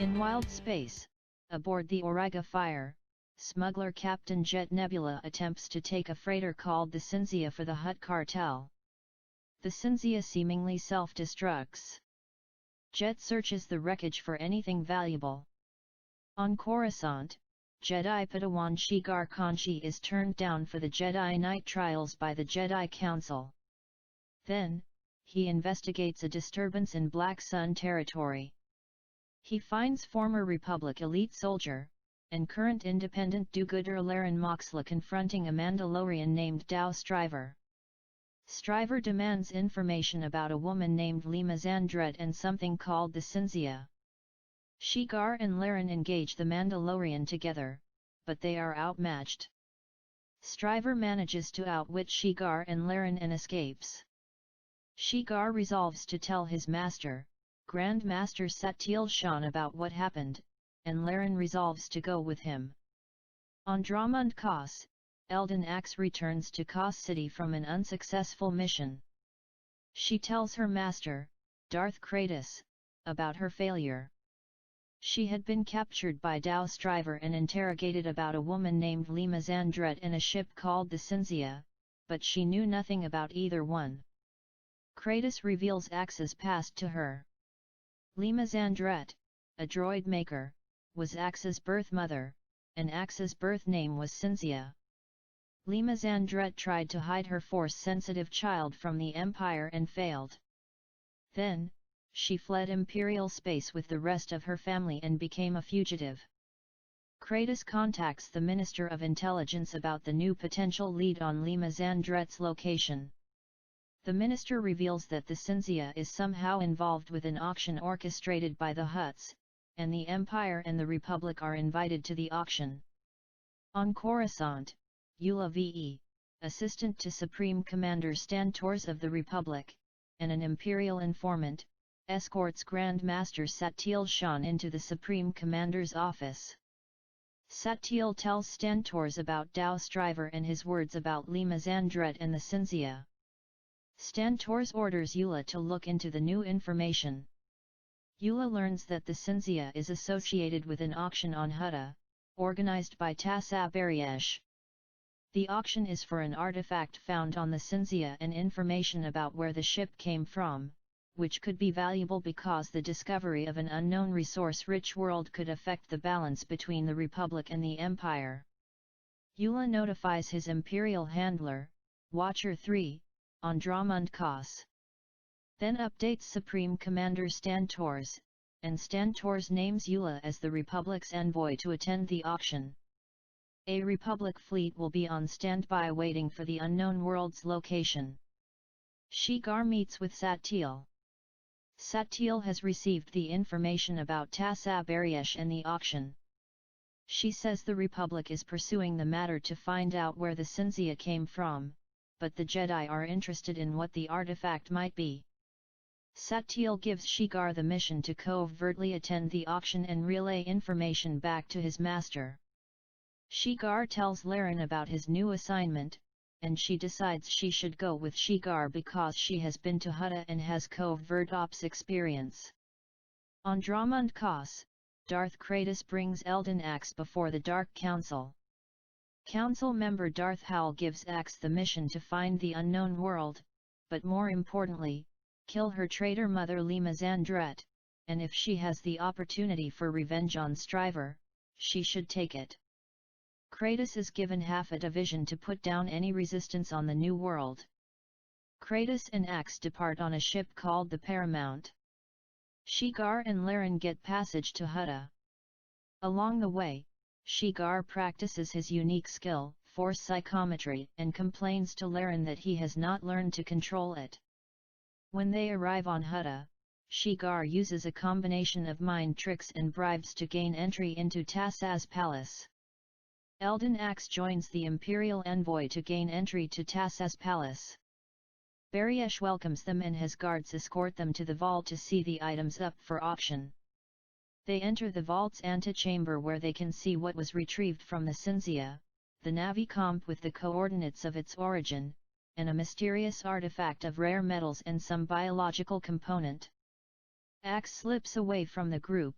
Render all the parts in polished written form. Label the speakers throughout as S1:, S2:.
S1: In wild space, aboard the Auriga Fire, smuggler Captain Jet Nebula attempts to take a freighter called the Cinzia for the Hutt cartel. The Cinzia seemingly self-destructs. Jet searches the wreckage for anything valuable. On Coruscant, Jedi Padawan Shigar Kanchi is turned down for the Jedi Knight trials by the Jedi Council. Then, he investigates a disturbance in Black Sun territory. He finds former Republic elite soldier, and current independent do-gooder Laren Moxla confronting a Mandalorian named Dao Striver. Striver demands information about a woman named Lima Zandret and something called the Cinzia. Shigar and Laren engage the Mandalorian together, but they are outmatched. Striver manages to outwit Shigar and Laren and escapes. Shigar resolves to tell his master, Grand Master Satele Shan, about what happened, and Laren resolves to go with him. On Dramund Kos, Eldon Axe returns to Kos City from an unsuccessful mission. She tells her master, Darth Kratos, about her failure. She had been captured by Dao Striver and interrogated about a woman named Lima Zandret and a ship called the Cinzia, but she knew nothing about either one. Kratos reveals Axe's past to her. Lima Zandret, a droid maker, was Axe's birth mother, and Axe's birth name was Cinzia. Lima Zandret tried to hide her Force-sensitive child from the Empire and failed. Then, she fled Imperial space with the rest of her family and became a fugitive. Kratos contacts the Minister of Intelligence about the new potential lead on Lima Zandret's location. The minister reveals that the Cinzia is somehow involved with an auction orchestrated by the Hutts, and the Empire and the Republic are invited to the auction. On Coruscant, Eula VE, assistant to Supreme Commander SWTOR of the Republic, and an Imperial informant, escorts Grand Master Satele Shan into the Supreme Commander's office. Satele tells SWTOR about Dao Striver and his words about Lima Zandret and the Cinzia. SWTOR orders Eula to look into the new information. Eula learns that the Cinzia is associated with an auction on Hutta, organized by Tassa Bariesh. The auction is for an artifact found on the Cinzia and information about where the ship came from, which could be valuable because the discovery of an unknown resource-rich world could affect the balance between the Republic and the Empire. Eula notifies his Imperial handler, Watcher 3, on Dramund Kos. Then updates Supreme Commander SWTOR, and SWTOR names Eula as the Republic's envoy to attend the auction. A Republic fleet will be on standby waiting for the unknown world's location. Shigar meets with Satele. Satele has received the information about Tassa Bariesh and the auction. She says the Republic is pursuing the matter to find out where the Cinzia came from, but the Jedi are interested in what the artifact might be. Satele gives Shigar the mission to covertly attend the auction and relay information back to his master. Shigar tells Laren about his new assignment, and she decides she should go with Shigar because she has been to Hutta and has covert ops experience. On Dramund Kos, Darth Kratos brings Eldon Axe before the Dark Council. Council member Darth Howl gives Axe the mission to find the unknown world, but more importantly, kill her traitor mother Lima Zandret, and if she has the opportunity for revenge on Striver, she should take it. Kratos is given half a division to put down any resistance on the new world. Kratos and Axe depart on a ship called the Paramount. Shigar and Laren get passage to Hutta. Along the way, Shigar practices his unique skill, Force Psychometry, and complains to Laren that he has not learned to control it. When they arrive on Hutta, Shigar uses a combination of mind tricks and bribes to gain entry into Tassa's palace. Eldon Axe joins the Imperial envoy to gain entry to Tassa's palace. Bariesh welcomes them and his guards escort them to the vault to see the items up for auction. They enter the vault's antechamber where they can see what was retrieved from the Cinzia, the Navicomp with the coordinates of its origin, and a mysterious artifact of rare metals and some biological component. Axe slips away from the group.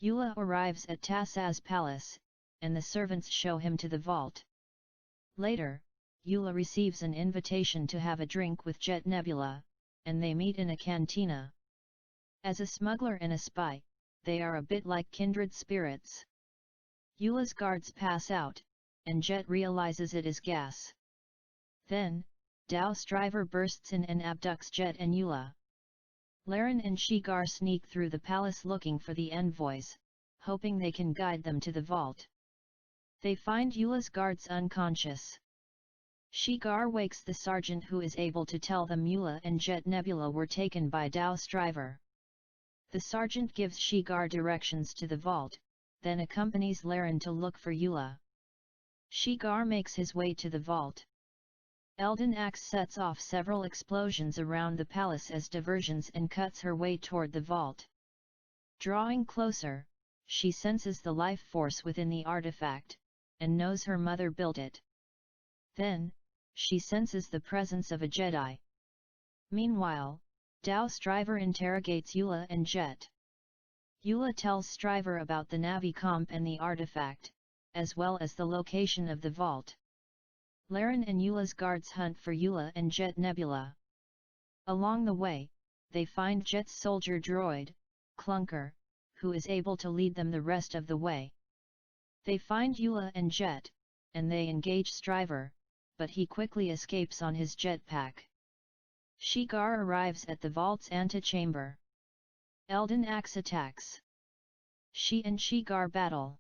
S1: Eula arrives at Tassaz's palace, and the servants show him to the vault. Later, Eula receives an invitation to have a drink with Jet Nebula, and they meet in a cantina. As a smuggler and a spy, they are a bit like kindred spirits. Eula's guards pass out, and Jet realizes it is gas. Then, Dao Striver bursts in and abducts Jet and Eula. Laren and Shigar sneak through the palace looking for the envoys, hoping they can guide them to the vault. They find Eula's guards unconscious. Shigar wakes the sergeant, who is able to tell them Eula and Jet Nebula were taken by Dao Striver. The sergeant gives Shigar directions to the vault, then accompanies Laren to look for Eula. Shigar makes his way to the vault. Eldon Axe sets off several explosions around the palace as diversions and cuts her way toward the vault. Drawing closer, she senses the life force within the artifact, and knows her mother built it. Then, she senses the presence of a Jedi. Meanwhile, Dao Striver interrogates Eula and Jet. Eula tells Striver about the Navicomp and the artifact, as well as the location of the vault. Laren and Eula's guards hunt for Eula and Jet Nebula. Along the way, they find Jet's soldier droid, Clunker, who is able to lead them the rest of the way. They find Eula and Jet, and they engage Striver, but he quickly escapes on his jetpack. Shigar arrives at the vault's antechamber. Eldon Axe attacks. She and Shigar battle.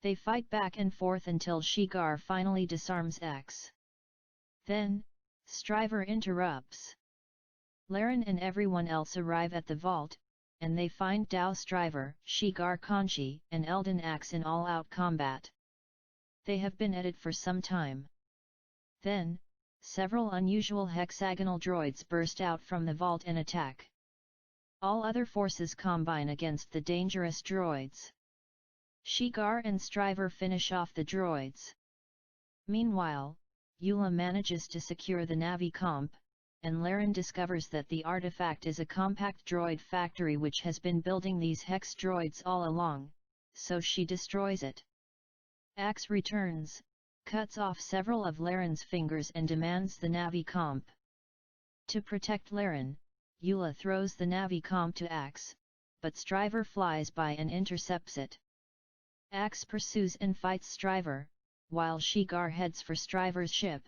S1: They fight back and forth until Shigar finally disarms Axe. Then, Striver interrupts. Laren and everyone else arrive at the vault, and they find Dao Striver, Shigar Kanchi, and Eldon Axe in all-out combat. They have been at it for some time. Then, several unusual hexagonal droids burst out from the vault and attack. All other forces combine against the dangerous droids. Shigar and Striver finish off the droids. Meanwhile, Eula manages to secure the Navicomp, and Laren discovers that the artifact is a compact droid factory which has been building these hex droids all along, so she destroys it. Axe returns, cuts off several of Laren's fingers and demands the Navicomp. To protect Laren, Eula throws the Navicomp to Axe, but Striver flies by and intercepts it. Axe pursues and fights Striver, while Shigar heads for Striver's ship,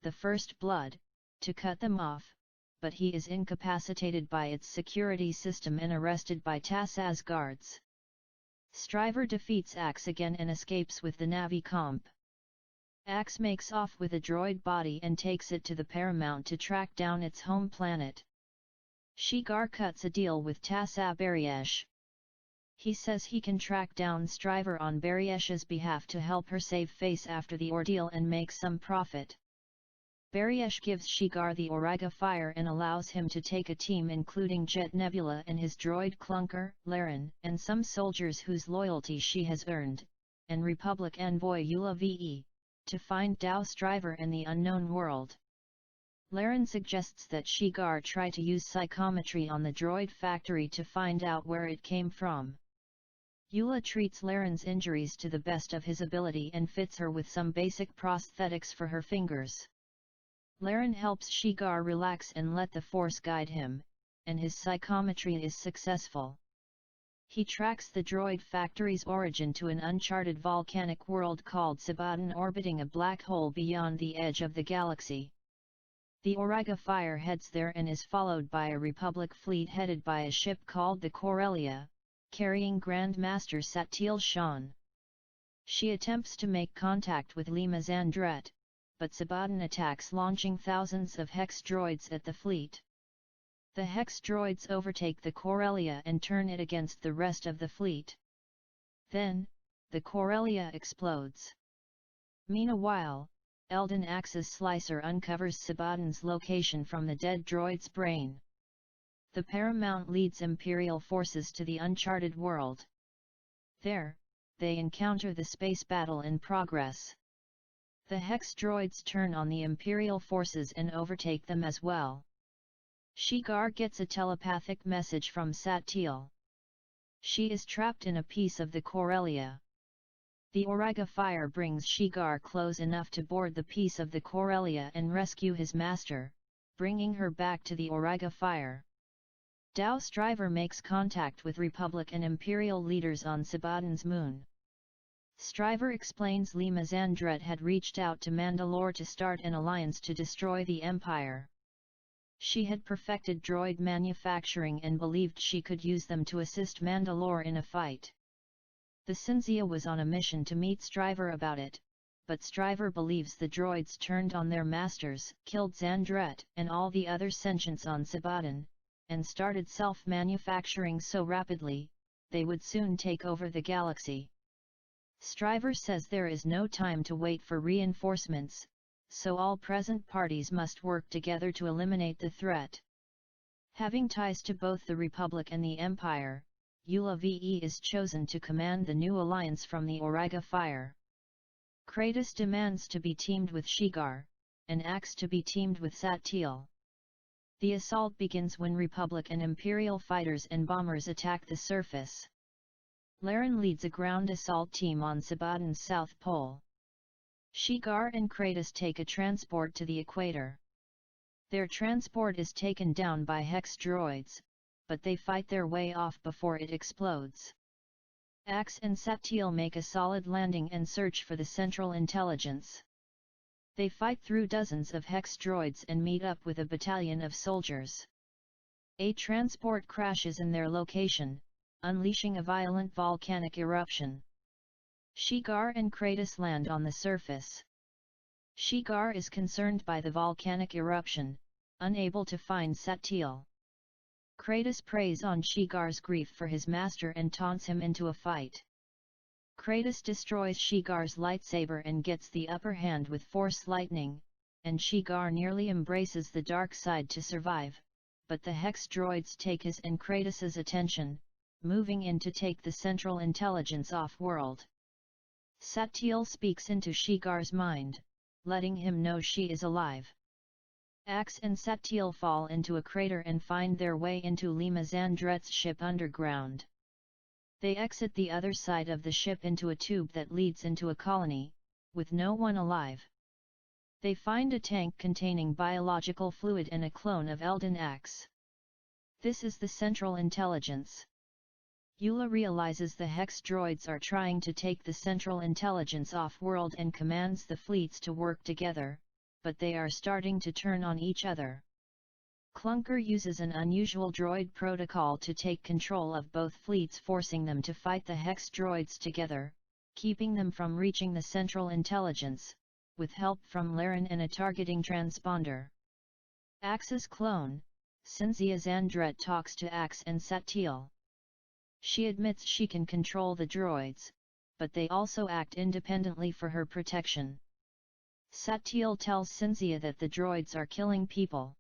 S1: the First Blood, to cut them off, but he is incapacitated by its security system and arrested by Tassaz guards. Striver defeats Axe again and escapes with the Navicomp. Axe makes off with a droid body and takes it to the Paramount to track down its home planet. Shigar cuts a deal with Tassa Bariesh. He says he can track down Striver on Bariesh's behalf to help her save face after the ordeal and make some profit. Bariesh gives Shigar the Auriga Fire and allows him to take a team including Jet Nebula and his droid Clunker, Laren, and some soldiers whose loyalty she has earned, and Republic envoy Eula VE, to find Dao Striver in the unknown world. Laren suggests that Shigar try to use psychometry on the droid factory to find out where it came from. Eula treats Laren's injuries to the best of his ability and fits her with some basic prosthetics for her fingers. Laren helps Shigar relax and let the Force guide him, and his psychometry is successful. He tracks the droid factory's origin to an uncharted volcanic world called Sabaton orbiting a black hole beyond the edge of the galaxy. The Auriga Fire heads there and is followed by a Republic fleet headed by a ship called the Corellia, carrying Grand Master Satele Shan. She attempts to make contact with Lima Zandret, but Sabaton attacks, launching thousands of hex droids at the fleet. The hex droids overtake the Corellia and turn it against the rest of the fleet. Then, the Corellia explodes. Meanwhile, Eldon Axe's slicer uncovers Sabaton's location from the dead droid's brain. The Paramount leads Imperial forces to the uncharted world. There, they encounter the space battle in progress. The hex droids turn on the Imperial forces and overtake them as well. Shigar gets a telepathic message from Satele. She is trapped in a piece of the Corellia. The Auriga fire brings Shigar close enough to board the piece of the Corellia and rescue his master, bringing her back to the Auriga fire. Dao Striver makes contact with Republic and Imperial leaders on Sabadan's moon. Striver explains Lima Xandret had reached out to Mandalore to start an alliance to destroy the Empire. She had perfected droid manufacturing and believed she could use them to assist Mandalore in a fight. The Cinzia was on a mission to meet Striver about it, but Striver believes the droids turned on their masters, killed Xandret and all the other sentients on Sabadan, and started self-manufacturing so rapidly, they would soon take over the galaxy. Striver says there is no time to wait for reinforcements, so all present parties must work together to eliminate the threat. Having ties to both the Republic and the Empire, Eula Ve is chosen to command the new alliance from the Auriga fire. Kratos demands to be teamed with Shigar, and Axe to be teamed with Sat'il. The assault begins when Republic and Imperial fighters and bombers attack the surface. Laren leads a ground assault team on Sabadan's south pole. Shigar and Kratos take a transport to the equator. Their transport is taken down by Hex droids, but they fight their way off before it explodes. Axe and Sat'il make a solid landing and search for the Central Intelligence. They fight through dozens of Hex droids and meet up with a battalion of soldiers. A transport crashes in their location, unleashing a violent volcanic eruption. Shigar and Kratos land on the surface. Shigar is concerned by the volcanic eruption, unable to find Sat'il. Kratos preys on Shigar's grief for his master and taunts him into a fight. Kratos destroys Shigar's lightsaber and gets the upper hand with Force Lightning, and Shigar nearly embraces the dark side to survive, but the Hex droids take his and Kratos' attention, moving in to take the Central Intelligence off-world. Sat'il speaks into Shigar's mind, letting him know she is alive. Axe and Sat'il fall into a crater and find their way into Lima Xandret's ship underground. They exit the other side of the ship into a tube that leads into a colony, with no one alive. They find a tank containing biological fluid and a clone of Eldon Axe. This is the Central Intelligence. Eula realizes the Hex droids are trying to take the Central Intelligence off-world and commands the fleets to work together, but they are starting to turn on each other. Clunker uses an unusual droid protocol to take control of both fleets, forcing them to fight the Hex droids together, keeping them from reaching the Central Intelligence, with help from Laren and a targeting transponder. Axe's clone, Cinzia Xandret, talks to Axe and Sat'il. She admits she can control the droids, but they also act independently for her protection. Sat'il tells Cinzia that the droids are killing people.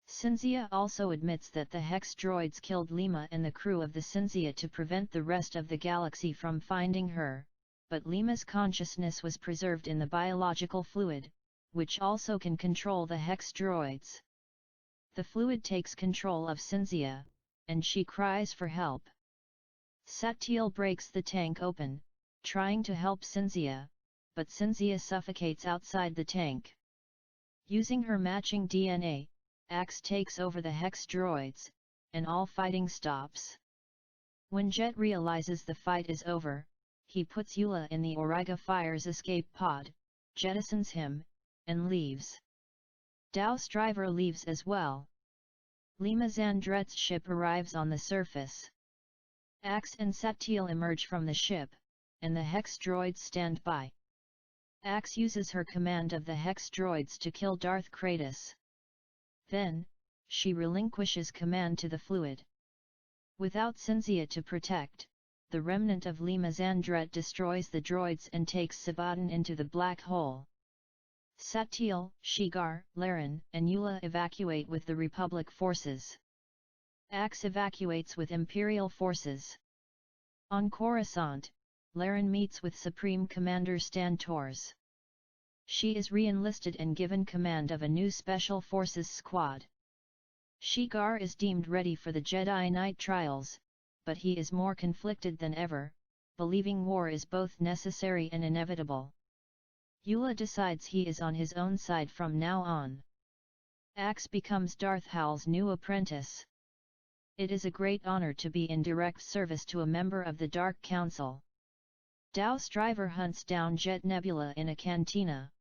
S1: Cinzia also admits that the Hex droids killed Lima and the crew of the Cinzia to prevent the rest of the galaxy from finding her, but Lima's consciousness was preserved in the biological fluid, which also can control the Hex droids. The fluid takes control of Cinzia, and she cries for help. Sat'il breaks the tank open, trying to help Cinzia, but Cinzia suffocates outside the tank. Using her matching DNA, Axe takes over the Hex droids, and all fighting stops. When Jet realizes the fight is over, he puts Eula in the Auriga fire's escape pod, jettisons him, and leaves. Dao Striver leaves as well. Lima Xandret's ship arrives on the surface. Axe and Sat'il emerge from the ship, and the Hex droids stand by. Axe uses her command of the Hex droids to kill Darth Kratos. Then, she relinquishes command to the fluid. Without Cinzia to protect, the remnant of Lima Xandret destroys the droids and takes Sabadan into the black hole. Sat'il, Shigar, Laren, and Eula evacuate with the Republic forces. Axe evacuates with Imperial forces. On Coruscant, Laren meets with Supreme Commander Stan Tors. She is re-enlisted and given command of a new Special Forces squad. Shigar is deemed ready for the Jedi Knight trials, but he is more conflicted than ever, believing war is both necessary and inevitable. Eula decides he is on his own side from now on. Axe becomes Darth Howl's new apprentice. It is a great honor to be in direct service to a member of the Dark Council. Dao Striver hunts down Jet Nebula in a cantina.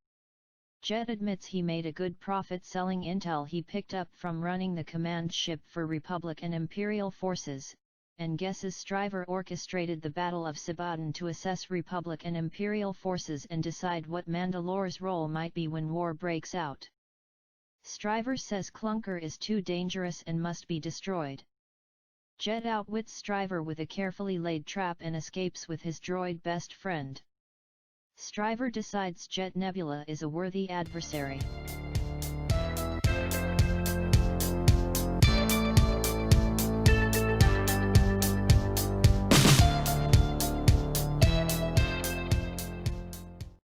S1: Jet admits he made a good profit selling intel he picked up from running the command ship for Republic and Imperial forces, and guesses Striver orchestrated the Battle of Sabaton to assess Republic and Imperial forces and decide what Mandalore's role might be when war breaks out. Striver says Clunker is too dangerous and must be destroyed. Jet outwits Striver with a carefully laid trap and escapes with his droid best friend. Striver decides Jet Nebula is a worthy adversary.